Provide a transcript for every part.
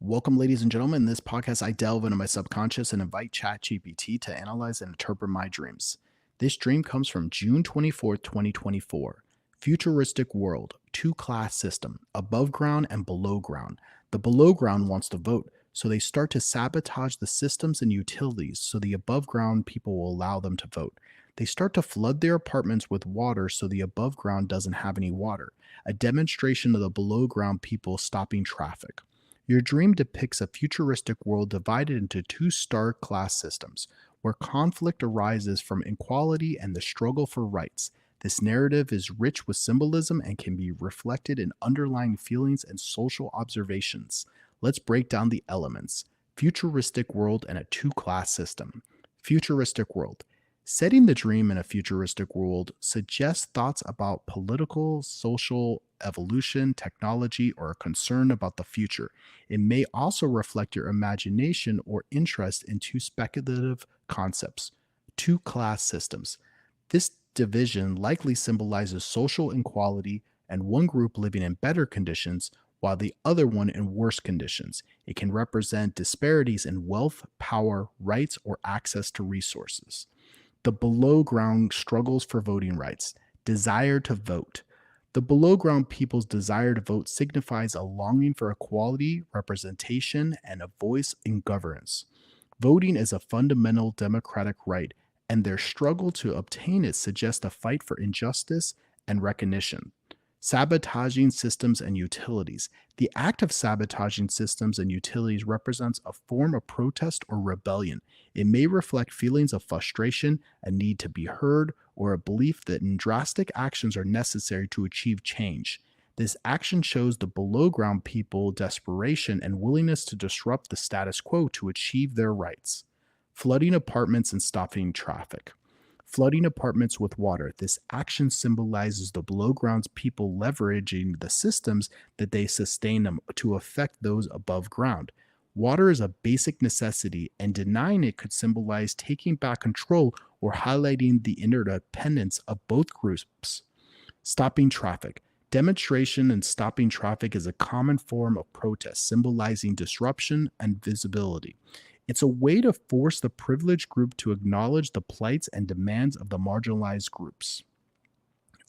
Welcome, ladies and gentlemen. In this podcast, I delve into my subconscious and invite ChatGPT to analyze and interpret my dreams. This dream comes from June 24th, 2024. Futuristic world, two class system, above ground and below ground. The below ground wants to vote, so they start to sabotage the systems and utilities so the above ground people will allow them to vote. They start to flood their apartments with water so the above ground doesn't have any water, a demonstration of the below ground people stopping traffic. Your dream depicts a futuristic world divided into two star class systems, where conflict arises from inequality and the struggle for rights. This narrative is rich with symbolism and can be reflected in underlying feelings and social observations. Let's break down the elements. Futuristic world and a two class system. Futuristic world. Setting the dream in a futuristic world suggests thoughts about political, social, evolution, technology, or a concern about the future. It may also reflect your imagination or interest into speculative concepts. Two class systems. This division likely symbolizes social inequality and one group living in better conditions while the other one in worse conditions. It can represent disparities in wealth, power, rights, or access to resources. The below ground struggles for voting rights. Desire to vote. The below ground people's desire to vote signifies a longing for equality, representation, and a voice in governance. Voting is a fundamental democratic right, and their struggle to obtain it suggests a fight for injustice and recognition. Sabotaging systems and utilities. The act of sabotaging systems and utilities represents a form of protest or rebellion. It may reflect feelings of frustration, a need to be heard, or a belief that drastic actions are necessary to achieve change. This action shows the below ground people desperation and willingness to disrupt the status quo to achieve their rights. Flooding apartments and stopping traffic. Flooding apartments with water. This action symbolizes the below ground's people leveraging the systems that they sustain them to affect those above ground. Water is a basic necessity, and denying it could symbolize taking back control or highlighting the interdependence of both groups. Stopping traffic. Demonstration and stopping traffic is a common form of protest, symbolizing disruption and visibility. It's a way to force the privileged group to acknowledge the plights and demands of the marginalized groups.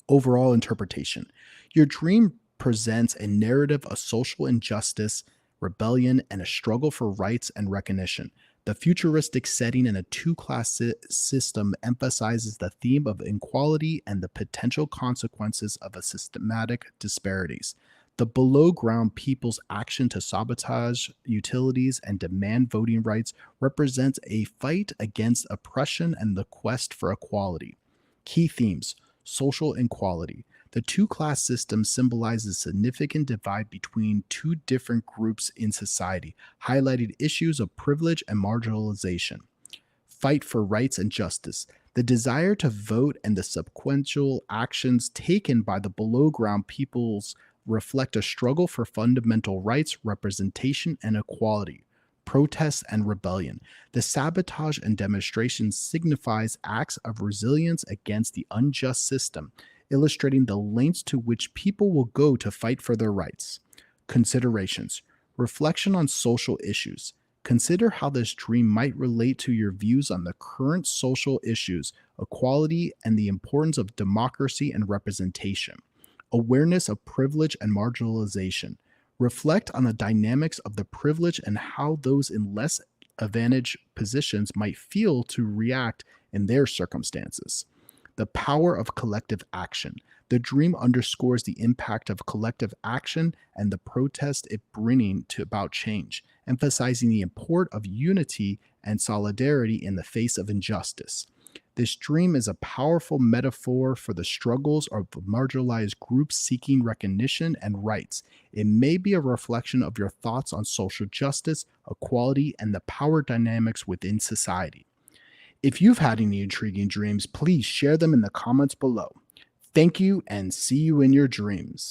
Overall interpretation. Your dream presents a narrative of social injustice, rebellion, and a struggle for rights and recognition. The futuristic setting in a two class system emphasizes the theme of inequality and the potential consequences of a systematic disparities. The below ground people's action to sabotage utilities and demand voting rights represents a fight against oppression and the quest for equality. Key themes. Social inequality. The two class system symbolizes a significant divide between two different groups in society, highlighting issues of privilege and marginalization. Fight for rights and justice. The desire to vote and the sequential actions taken by the below ground peoples reflect a struggle for fundamental rights, representation, and equality. Protest and rebellion. The sabotage and demonstration signifies acts of resilience against the unjust system, illustrating the lengths to which people will go to fight for their rights. Considerations. Reflection on social issues. Consider how this dream might relate to your views on the current social issues, equality, and the importance of democracy and representation. Awareness of privilege and marginalization. Reflect on the dynamics of the privilege and how those in less advantaged positions might feel to react in their circumstances. The power of collective action. The dream underscores the impact of collective action and the protest it bringing to about change, emphasizing the importance of unity and solidarity in the face of injustice. This dream is a powerful metaphor for the struggles of marginalized groups seeking recognition and rights. It may be a reflection of your thoughts on social justice, equality, and the power dynamics within society. If you've had any intriguing dreams, please share them in the comments below. Thank you and see you in your dreams.